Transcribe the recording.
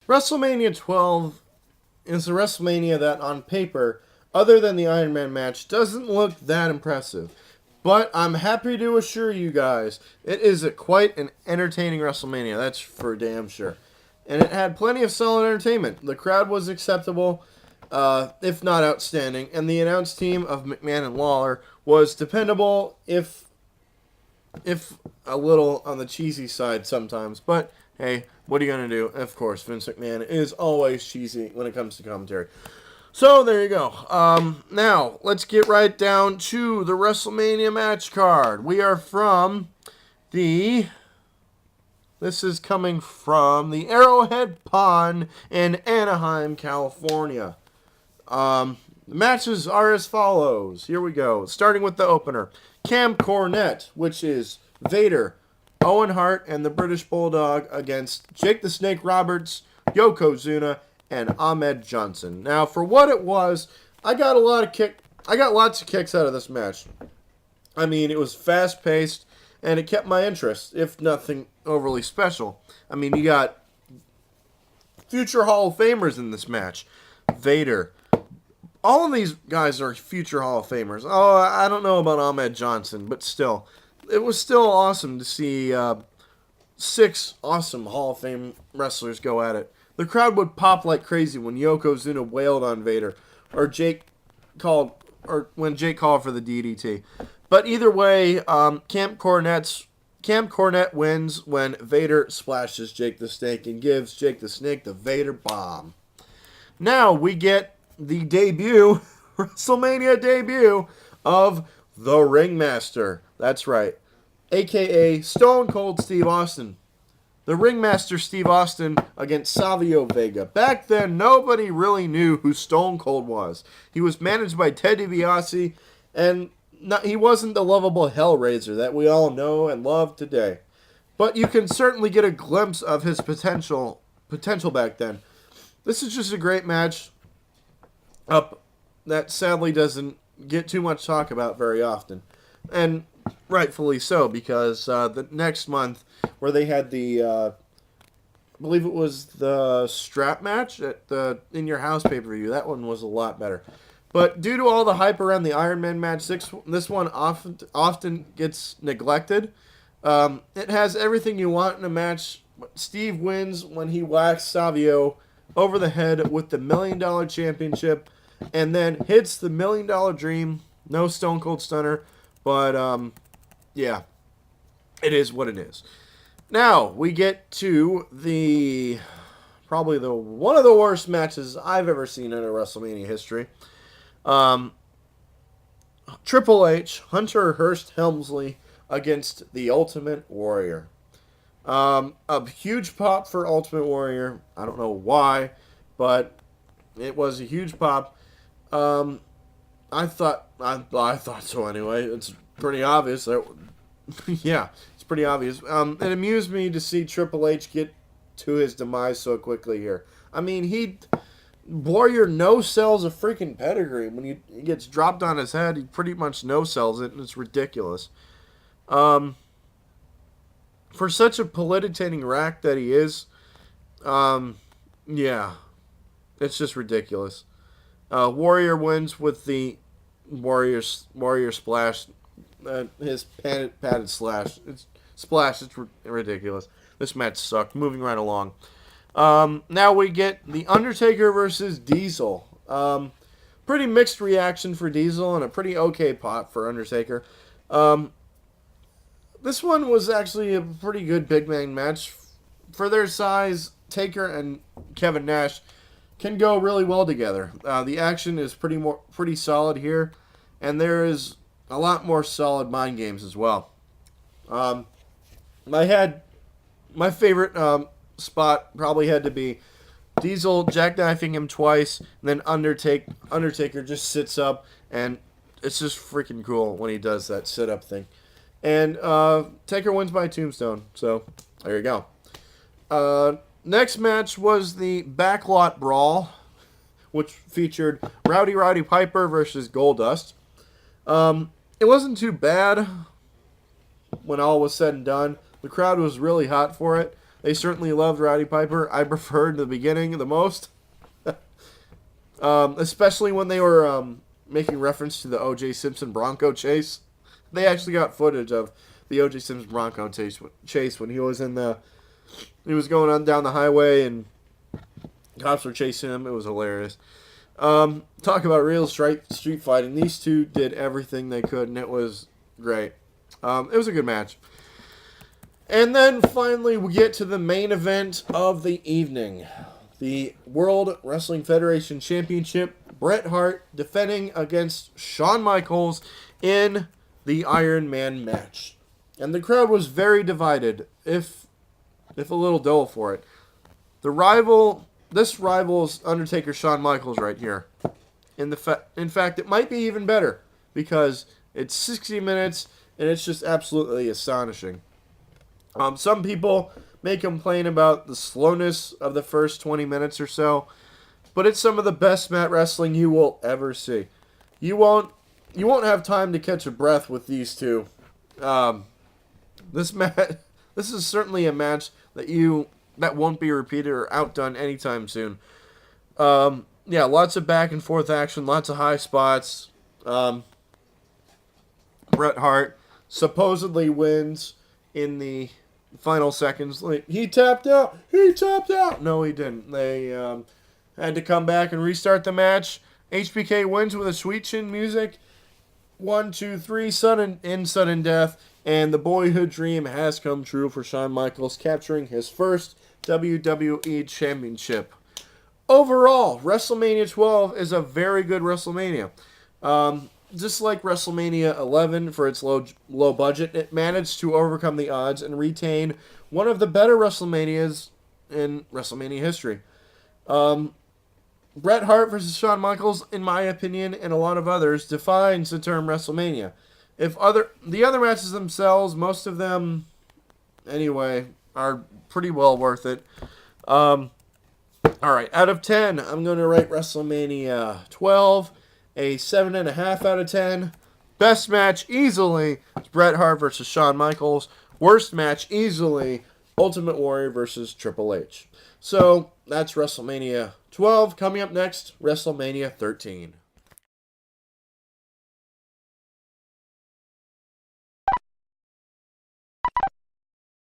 WrestleMania 12 is a WrestleMania that, on paper, other than the Iron Man match, doesn't look that impressive. But I'm happy to assure you guys, it is quite an entertaining WrestleMania. That's for damn sure. And it had plenty of solid entertainment. The crowd was acceptable, if not outstanding. And the announce team of McMahon and Lawler was dependable, if a little on the cheesy side sometimes. But hey, what are you going to do? Of course, Vince McMahon is always cheesy when it comes to commentary. So there you go. Now, let's get right down to the WrestleMania match card. We are from the... This is coming from the Arrowhead Pond in Anaheim, California. The matches are as follows. Here we go. Starting with the opener. Cam Cornette, which is Vader, Owen Hart, and the British Bulldog against Jake the Snake Roberts, Yokozuna, and Ahmed Johnson. Now, for what it was, I got lots of kicks out of this match. I mean, it was fast-paced, and it kept my interest, if nothing overly special. I mean, you got future Hall of Famers in this match. Vader. All of these guys are future Hall of Famers. Oh, I don't know about Ahmed Johnson, but still. It was still awesome to see 6 awesome Hall of Fame wrestlers go at it. The crowd would pop like crazy when Yokozuna wailed on Vader, or when Jake called for the DDT. But either way, Camp Cornette wins when Vader splashes Jake the Snake and gives Jake the Snake the Vader bomb. Now we get the debut, WrestleMania debut of the Ringmaster. That's right, a.k.a. Stone Cold Steve Austin. The Ringmaster Steve Austin against Savio Vega. Back then, nobody really knew who Stone Cold was. He was managed by Ted DiBiase, and he wasn't the lovable Hellraiser that we all know and love today. But you can certainly get a glimpse of his potential back then. This is just a great match that sadly doesn't get too much talk about very often. And rightfully so, because the next month, where they had the, I believe it was the strap match at the In Your House pay-per-view, that one was a lot better. But due to all the hype around the Iron Man match, this one often gets neglected. It has everything you want in a match. Steve wins when he whacks Savio over the head with the $1 Million Championship, and then hits the $1 Million Dream. No Stone Cold Stunner, but yeah, it is what it is. Now we get to probably one of the worst matches I've ever seen in a WrestleMania history. Triple H, Hunter Hearst Helmsley against the Ultimate Warrior. A huge pop for Ultimate Warrior. I don't know why, but it was a huge pop. I thought so anyway. It's pretty obvious. Yeah, it's pretty obvious. It amused me to see Triple H get to his demise so quickly here. I mean, Warrior no-sells a freaking pedigree. When he gets dropped on his head, he pretty much no-sells it, and it's ridiculous. For such a polititating rack that he is, yeah, it's just ridiculous. Warrior wins with the Warrior splash, his padded slash. It's ridiculous. This match sucked. Moving right along. Now we get The Undertaker versus Diesel. Pretty mixed reaction for Diesel and a pretty okay pop for Undertaker. This one was actually a pretty good big man match. For their size, Taker and Kevin Nash can go really well together. The action is pretty solid here, and there is a lot more solid mind games as well. My favorite spot probably had to be Diesel jackknifing him twice, and then Undertaker just sits up, and it's just freaking cool when he does that sit-up thing. And Taker wins by tombstone, so there you go. Next match was the Backlot Brawl, which featured Rowdy Piper versus Goldust. It wasn't too bad when all was said and done. The crowd was really hot for it. They certainly loved Roddy Piper. I preferred the beginning the most. Especially when they were making reference to the O.J. Simpson Bronco chase. They actually got footage of the O.J. Simpson Bronco chase when he was going on down the highway and cops were chasing him. It was hilarious. Talk about real street fighting. These two did everything they could, and it was great. It was a good match. And then finally we get to the main event of the evening. The World Wrestling Federation Championship. Bret Hart defending against Shawn Michaels in the Iron Man match. And the crowd was very divided, if a little dull for it. This rivals Undertaker Shawn Michaels right here. In fact, it might be even better because it's 60 minutes and it's just absolutely astonishing. Some people may complain about the slowness of the first 20 minutes or so, but it's some of the best mat wrestling you will ever see. You won't have time to catch a breath with these two. This is certainly a match that won't be repeated or outdone anytime soon. Lots of back and forth action, lots of high spots. Bret Hart supposedly wins in the final seconds. He tapped out. No, he didn't. They had to come back and restart the match. HBK wins with a sweet chin music. 1, 2, 3, sudden death. And the boyhood dream has come true for Shawn Michaels, capturing his first WWE Championship. Overall, WrestleMania 12 is a very good WrestleMania. Just like WrestleMania 11 for its low budget, it managed to overcome the odds and retain one of the better WrestleManias in WrestleMania history. Bret Hart versus Shawn Michaels, in my opinion, and a lot of others, defines the term WrestleMania. The other matches themselves, most of them, anyway, are pretty well worth it. All right, out of 10, I'm going to rate WrestleMania 12 a 7.5 out of 10. Best match easily is Bret Hart versus Shawn Michaels. Worst match easily Ultimate Warrior versus Triple H. So that's WrestleMania 12. Coming up next, WrestleMania 13.